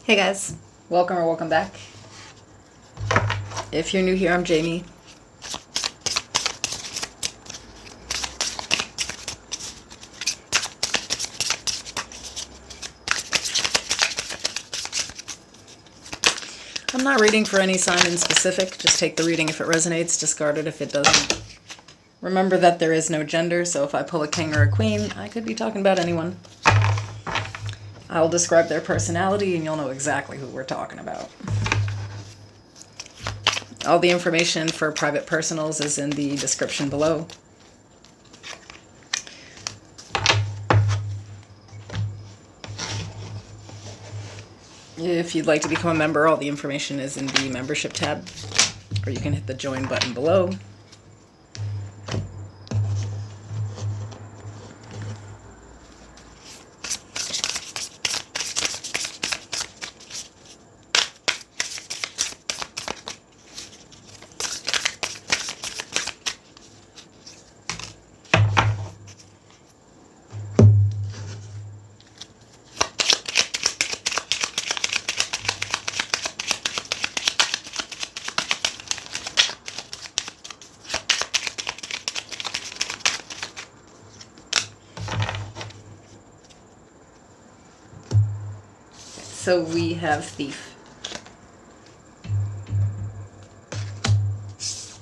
Hey guys, welcome or welcome back. If you're new here, I'm Jamie. I'm not reading for any sign in specific, just take the reading if it resonates, discard it if it doesn't. Remember that there is no gender, so if I pull a king or a queen, I could be talking about anyone. I'll describe their personality and you'll know exactly who we're talking about. All the information for private personals is in the description below. If you'd like to become a member, all the information is in the membership tab, or you can hit the join button below. So we have thief.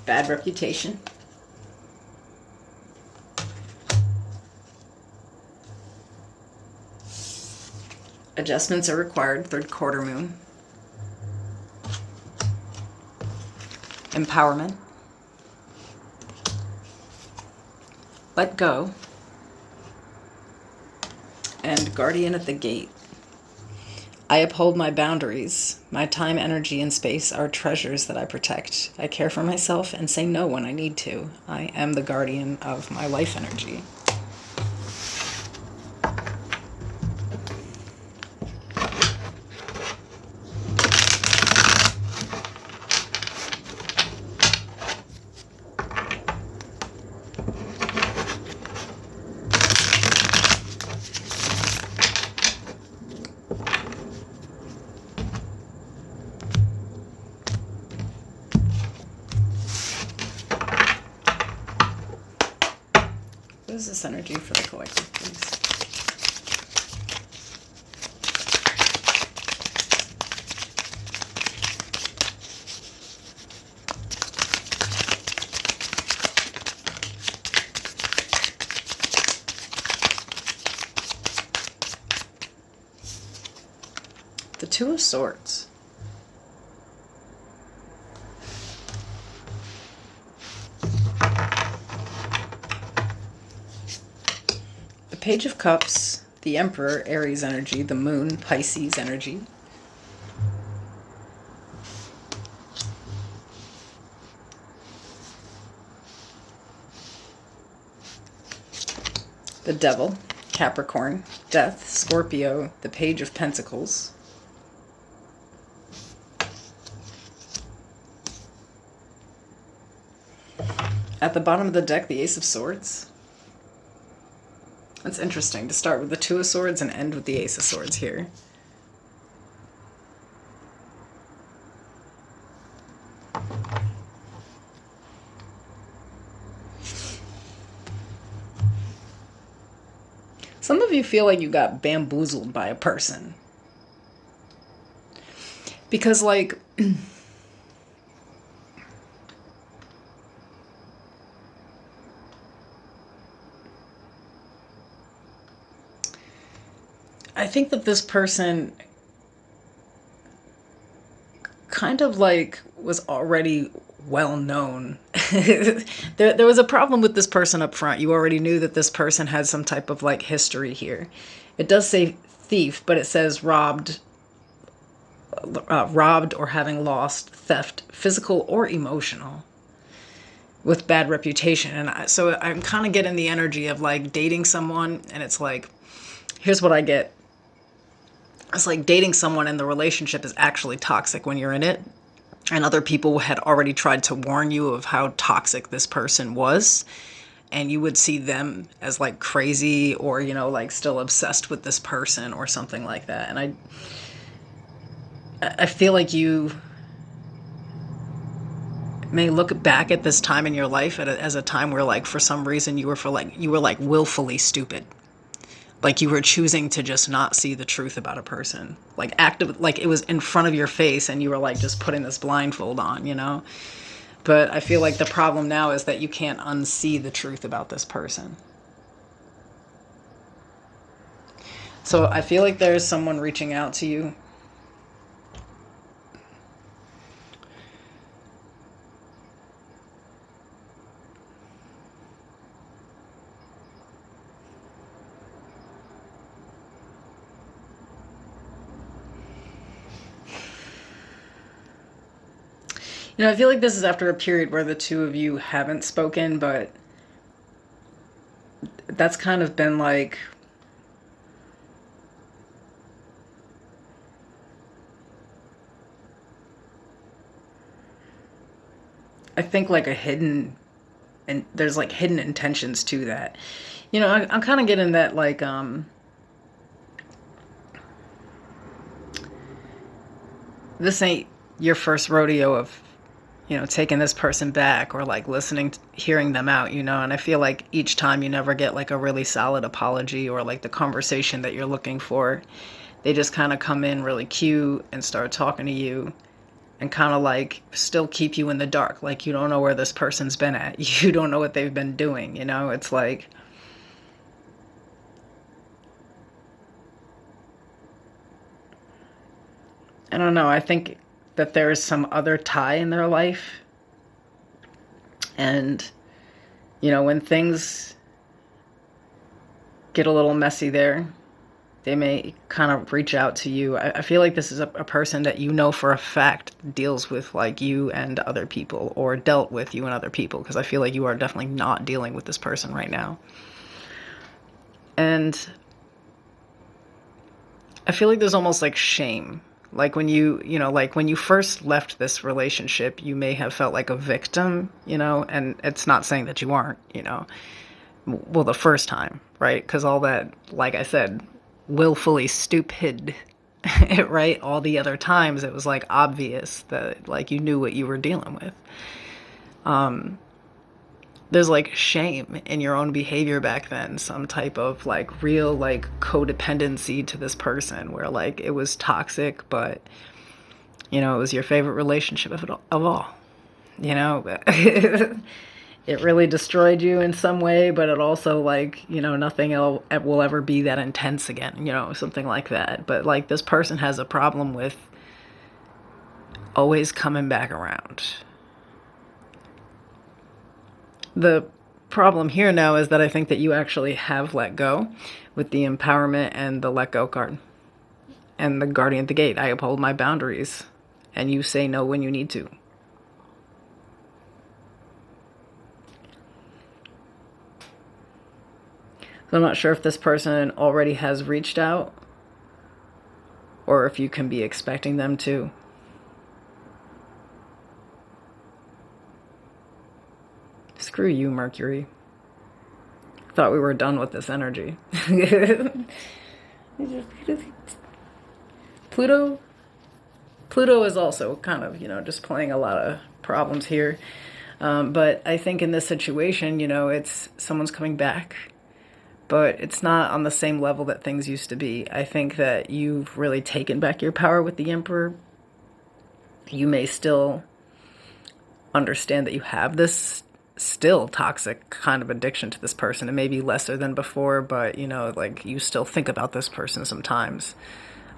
Bad reputation. Adjustments are required, third quarter moon. Empowerment. Let go. And guardian at the gate. I uphold my boundaries. My time, energy, and space are treasures that I protect. I care for myself and say no when I need to. I am the guardian of my life energy. What is this energy for the collective, please? The Two of Swords. Page of Cups, the Emperor, Aries energy, the Moon, Pisces energy. The Devil, Capricorn, Death, Scorpio, the Page of Pentacles. At the bottom of the deck, the Ace of Swords. That's interesting to start with the Two of Swords and end with the Ace of Swords here. Some of you feel like you got bamboozled by a person. Because, like, I think that this person kind of like was already well known. there was a problem with this person up front. You already knew that this person had some type of like history here. It does say thief, but it says robbed or having lost, theft, physical or emotional, with bad reputation. And so I'm kind of getting the energy of like dating someone, and it's like, here's what I get. It's like dating someone and the relationship is actually toxic when you're in it. And other people had already tried to warn you of how toxic this person was. And you would see them as like crazy or, you know, like still obsessed with this person or something like that. And I feel like you may look back at this time in your life as a time where, like, for some reason you were like willfully stupid. Like you were choosing to just not see the truth about a person. Like active, like it was in front of your face and you were like just putting this blindfold on, you know? But I feel like the problem now is that you can't unsee the truth about this person. So I feel like there's someone reaching out to you. You know, I feel like this is after a period where the two of you haven't spoken, but that's kind of been like, I think like a hidden, and there's like hidden intentions to that. You know, I'm kind of getting that like, this ain't your first rodeo of, you know, taking this person back or like listening, hearing them out, you know. And I feel like each time you never get like a really solid apology or like the conversation that you're looking for. They just kind of come in really cute and start talking to you and kind of like still keep you in the dark. Like you don't know where this person's been at. You don't know what they've been doing, you know. It's like, I don't know. I think that there is some other tie in their life. And, you know, when things get a little messy there, they may kind of reach out to you. I feel like this is a person that you know for a fact deals with like you and other people, or dealt with you and other people, because I feel like you are definitely not dealing with this person right now. And I feel like there's almost like shame. Like when you know, like when you first left this relationship, you may have felt like a victim, you know, and it's not saying that you aren't, you know, well, the first time, right? Because all that, like I said, willfully stupid, right? All the other times it was like obvious that like you knew what you were dealing with. There's like shame in your own behavior back then, some type of like real like codependency to this person where like it was toxic, but you know, it was your favorite relationship of all, you know. It really destroyed you in some way, but it also like, you know, nothing else will ever be that intense again, you know, something like that. But like this person has a problem with always coming back around. The problem here now is that I think that you actually have let go with the empowerment and the let go card and the guardian at the gate. I uphold my boundaries and you say no when you need to. So I'm not sure if this person already has reached out or if you can be expecting them to. Screw you, Mercury. Thought we were done with this energy. Pluto is also kind of, you know, just playing a lot of problems here. But I think in this situation, you know, it's someone's coming back, but it's not on the same level that things used to be. I think that you've really taken back your power with the Emperor. You may still understand that you have this still toxic kind of addiction to this person. It may be lesser than before, but you know, like you still think about this person sometimes.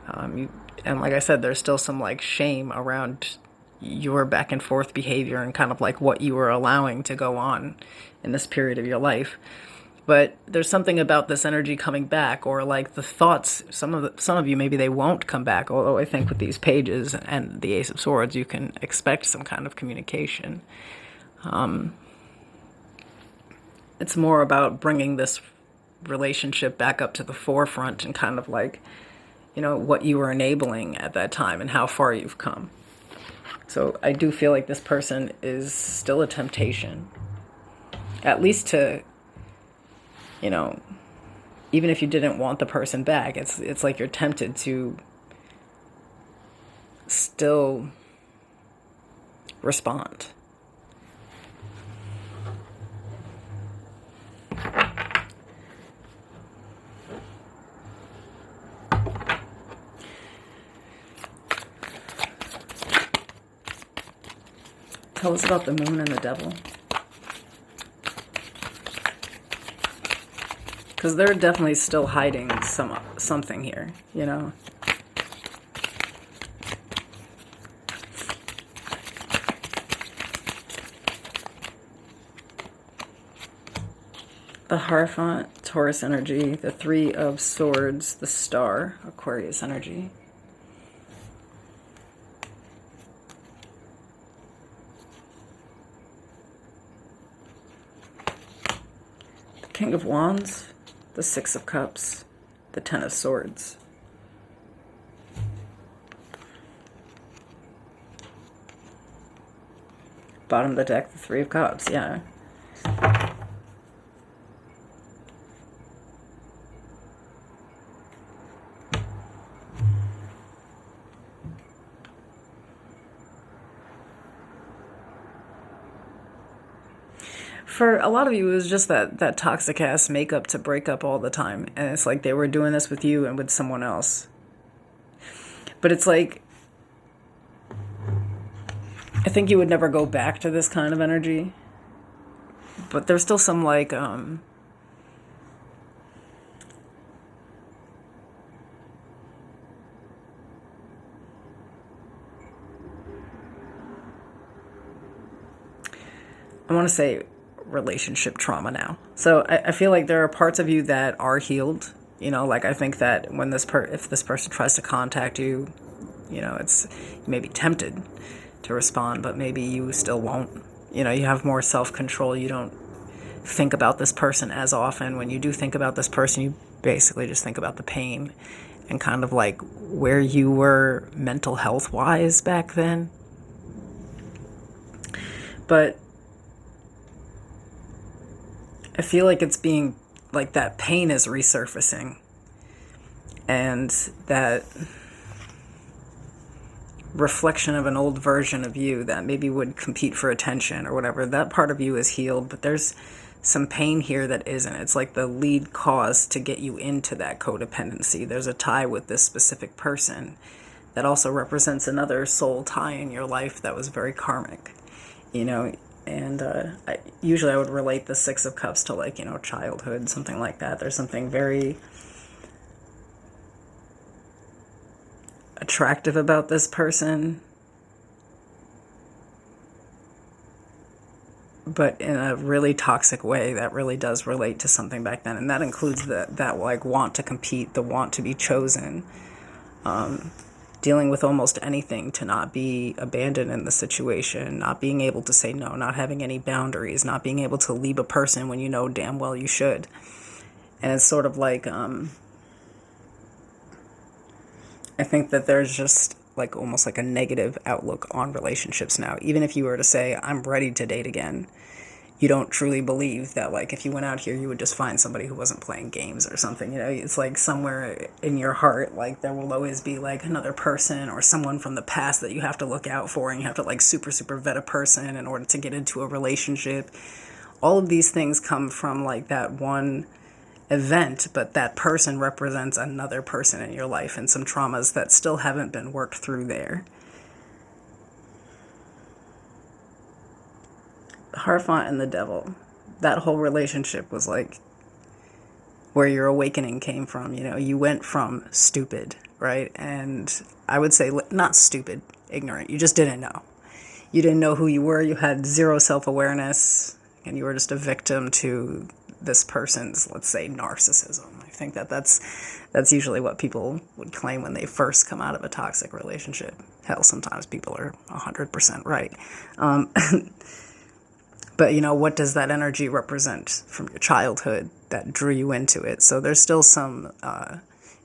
And like I said, there's still some like shame around your back and forth behavior and kind of like what you were allowing to go on in this period of your life. But there's something about this energy coming back, or like the thoughts. Some of you, maybe they won't come back. Although I think with these pages and the Ace of Swords, you can expect some kind of communication. It's more about bringing this relationship back up to the forefront and kind of like, you know, what you were enabling at that time and how far you've come. So I do feel like this person is still a temptation, at least to, you know, even if you didn't want the person back, it's like you're tempted to still respond. Tell us about the moon and the devil. Because they're definitely still hiding something here, you know? The Hierophant, Taurus energy. The Three of Swords, the Star, Aquarius energy. The King of Wands, the Six of Cups, the Ten of Swords. Bottom of the deck, the Three of Cups, yeah. For a lot of you, it was just that toxic ass makeup to break up all the time. And it's like they were doing this with you and with someone else. But it's like, I think you would never go back to this kind of energy. But there's still some like, I want to say relationship trauma now. So I feel like there are parts of you that are healed. You know, like I think that when if this person tries to contact you, you know, you may be tempted to respond, but maybe you still won't. You know, you have more self-control. You don't think about this person as often. When you do think about this person, you basically just think about the pain and kind of like where you were mental health wise back then. But I feel like it's being like that pain is resurfacing, and that reflection of an old version of you that maybe would compete for attention or whatever, that part of you is healed, but there's some pain here that isn't. It's like the lead cause to get you into that codependency. There's a tie with this specific person that also represents another soul tie in your life that was very karmic, you know. And usually I would relate the Six of Cups to, like, you know, childhood, something like that. There's something very attractive about this person, but in a really toxic way that really does relate to something back then. And that includes that like want to compete, the want to be chosen, dealing with almost anything to not be abandoned in the situation, not being able to say no, not having any boundaries, not being able to leave a person when you know damn well you should. And it's sort of like, I think that there's just like almost like a negative outlook on relationships now. Even if you were to say, I'm ready to date again, you don't truly believe that, like, if you went out here, you would just find somebody who wasn't playing games or something. You know, it's like somewhere in your heart, like, there will always be like another person or someone from the past that you have to look out for, and you have to like super vet a person in order to get into a relationship. All of these things come from like that one event, but that person represents another person in your life and some traumas that still haven't been worked through there. The Hierophant and the Devil, that whole relationship was like where your awakening came from. You know, you went from stupid, right? And I would say not stupid, ignorant. You just didn't know. You didn't know who you were. You had zero self-awareness, and you were just a victim to this person's, let's say, narcissism. I think that's usually what people would claim when they first come out of a toxic relationship. Hell, sometimes people are 100% right. But, you know, what does that energy represent from your childhood that drew you into it? So there's still some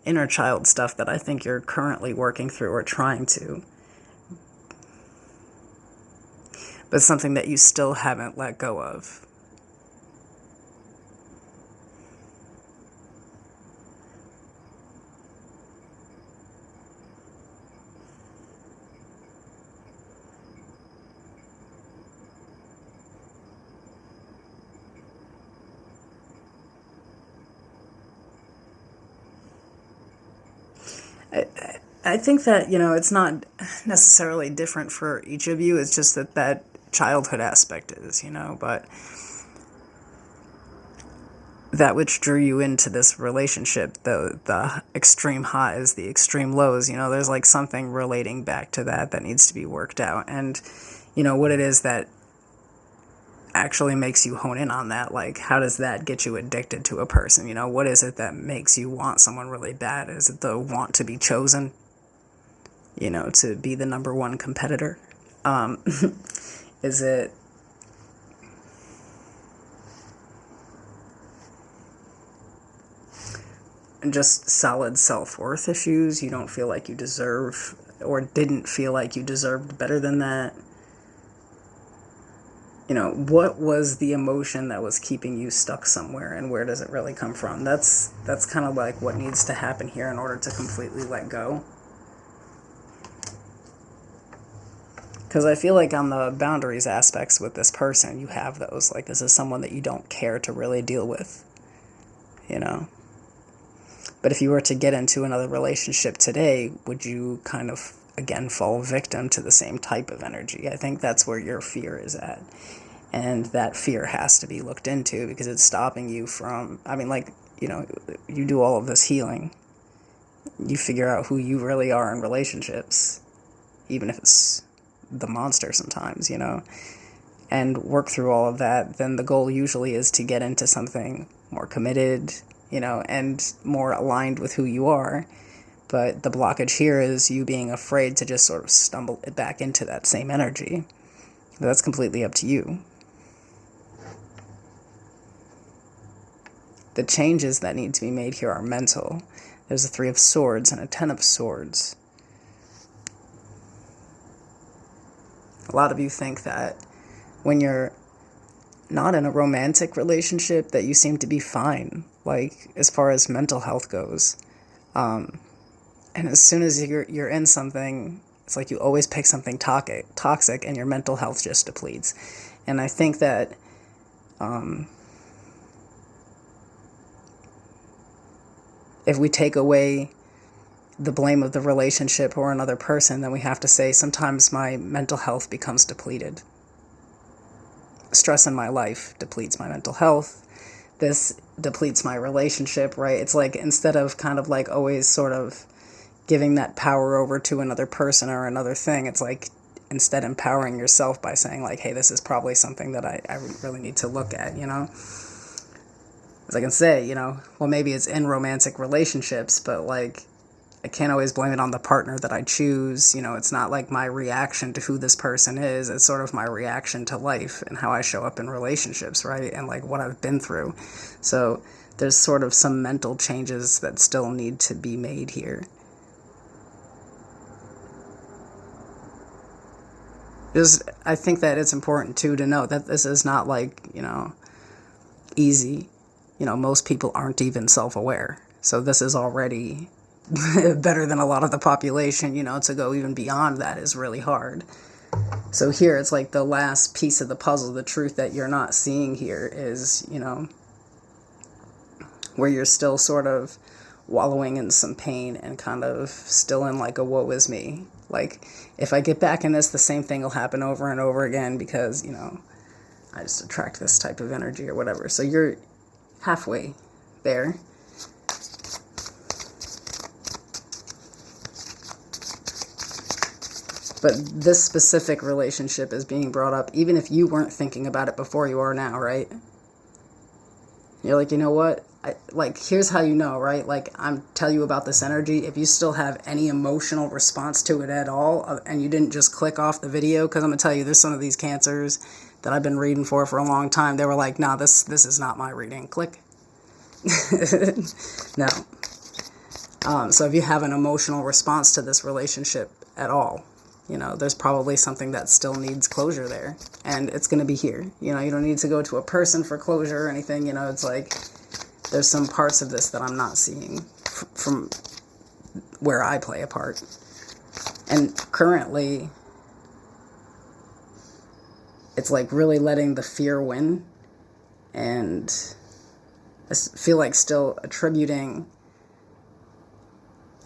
inner child stuff that I think you're currently working through or trying to. But something that you still haven't let go of. I think that, it's not necessarily different for each of you. It's just that childhood aspect is, but that which drew you into this relationship, the extreme highs, the extreme lows, there's like something relating back to that needs to be worked out. And, what it is that actually makes you hone in on that, like how does that get you addicted to a person? What is it that makes you want someone really bad? Is it the want to be chosen? To be the number one competitor? Is it just solid self-worth issues? You don't feel like you deserve, or didn't feel like you deserved better than that? What was the emotion that was keeping you stuck somewhere, and where does it really come from? That's kind of like what needs to happen here in order to completely let go. Because I feel like on the boundaries aspects with this person, you have those. Like, this is someone that you don't care to really deal with, But if you were to get into another relationship today, would you kind of, again, fall victim to the same type of energy? I think that's where your fear is at. And that fear has to be looked into, because it's stopping you from, you do all of this healing. You figure out who you really are in relationships, even if it's the monster sometimes, and work through all of that. Then the goal usually is to get into something more committed, and more aligned with who you are. But the blockage here is you being afraid to just sort of stumble back into that same energy. But that's completely up to you. The changes that need to be made here are mental. There's a 3 of Swords and a 10 of Swords. A lot of you think that when you're not in a romantic relationship that you seem to be fine, like as far as mental health goes. And as soon as you're in something, it's like you always pick something toxic and your mental health just depletes. And I think that if we take away the blame of the relationship or another person, then we have to say sometimes my mental health becomes depleted. Stress in my life depletes my mental health. This depletes my relationship, right? It's like, instead of kind of like always sort of giving that power over to another person or another thing, it's like instead empowering yourself by saying like, hey, this is probably something that I really need to look at, As I can say, well, maybe it's in romantic relationships, but like, I can't always blame it on the partner that I choose. It's not like my reaction to who this person is. It's sort of my reaction to life and how I show up in relationships, right? And like what I've been through. So there's sort of some mental changes that still need to be made here. I think that it's important too to know that this is not like, easy. Most people aren't even self-aware. So this is already better than a lot of the population, to go even beyond that is really hard. So here it's like the last piece of the puzzle. The truth that you're not seeing here is, where you're still sort of wallowing in some pain and kind of still in like a woe is me. Like, if I get back in this, the same thing will happen over and over again because, I just attract this type of energy or whatever. So you're halfway there. But this specific relationship is being brought up, even if you weren't thinking about it before, you are now, right? You're like, you know what? Here's how you know, right? Like, I'm tell you about this energy. If you still have any emotional response to it at all, and you didn't just click off the video, because I'm going to tell you, there's some of these cancers that I've been reading for a long time. They were like, nah, this is not my reading. Click. No. So if you have an emotional response to this relationship at all, there's probably something that still needs closure there, and it's going to be here. You don't need to go to a person for closure or anything. It's like there's some parts of this that I'm not seeing from where I play a part. And currently, it's like really letting the fear win, and I feel like still attributing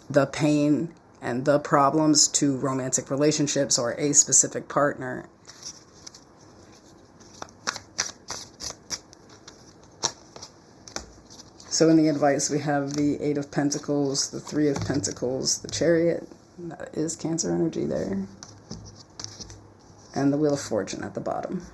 the pain and the problems to romantic relationships or a specific partner. So in the advice, we have the Eight of Pentacles, the Three of Pentacles, the Chariot, that is Cancer energy there, and the Wheel of Fortune at the bottom.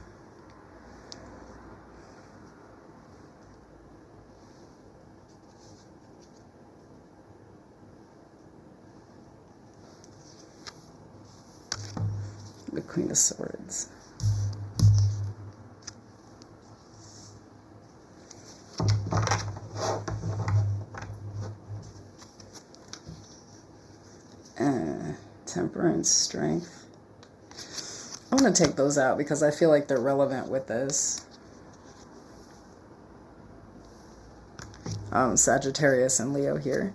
The Queen of Swords. Temperance, Strength. I'm going to take those out because I feel like they're relevant with this. Sagittarius and Leo here.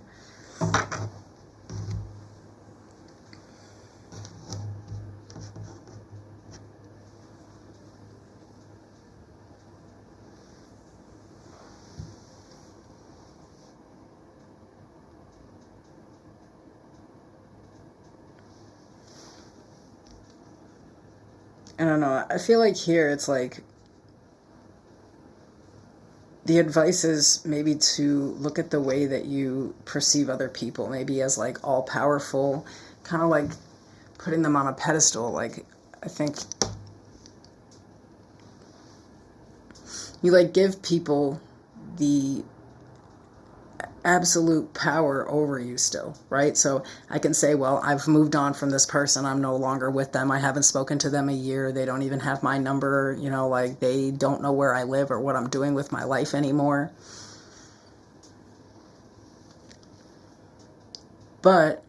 I don't know. I feel like here it's like the advice is maybe to look at the way that you perceive other people, maybe as like all powerful, kind of like putting them on a pedestal. Like, I think you like give people the absolute power over you still, right? So I can say, well, I've moved on from this person. I'm no longer with them. I haven't spoken to them a year. They don't even have my number. You know, like they don't know where I live or what I'm doing with my life anymore. But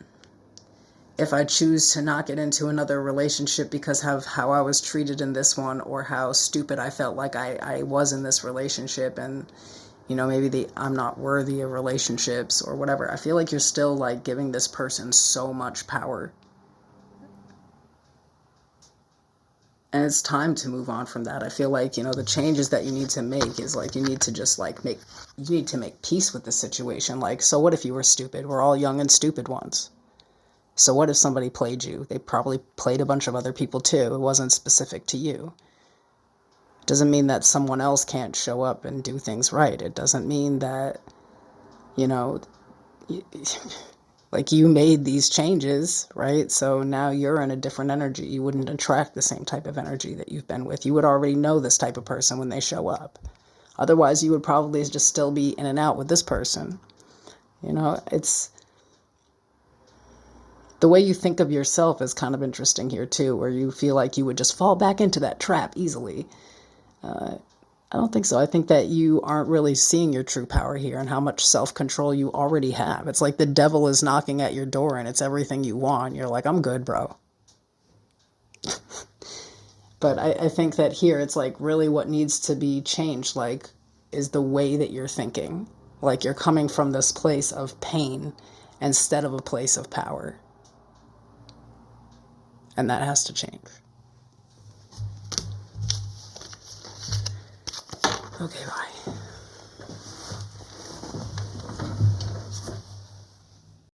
if I choose to not get into another relationship because of how I was treated in this one, or how stupid I felt like I was in this relationship, and you know, maybe I'm not worthy of relationships or whatever, I feel like you're still like giving this person so much power. And it's time to move on from that. I feel like, you know, the changes that you need to make is like, you need to just like you need to make peace with the situation. Like, so what if you were stupid? We're all young and stupid once. So what if somebody played you? They probably played a bunch of other people too. It wasn't specific to you. Doesn't mean that someone else can't show up and do things right. It doesn't mean that, you know, like you made these changes, right? So now you're in a different energy. You wouldn't attract the same type of energy that you've been with. You would already know this type of person when they show up. Otherwise, you would probably just still be in and out with this person. You know, it's the way you think of yourself is kind of interesting here too, where you feel like you would just fall back into that trap easily. I don't think so. I think that you aren't really seeing your true power here and how much self-control you already have. It's like the devil is knocking at your door and it's everything you want. You're like, I'm good, bro. But I think that here it's like really what needs to be changed, like, is the way that you're thinking. Like you're coming from this place of pain instead of a place of power. And that has to change. Okay, bye.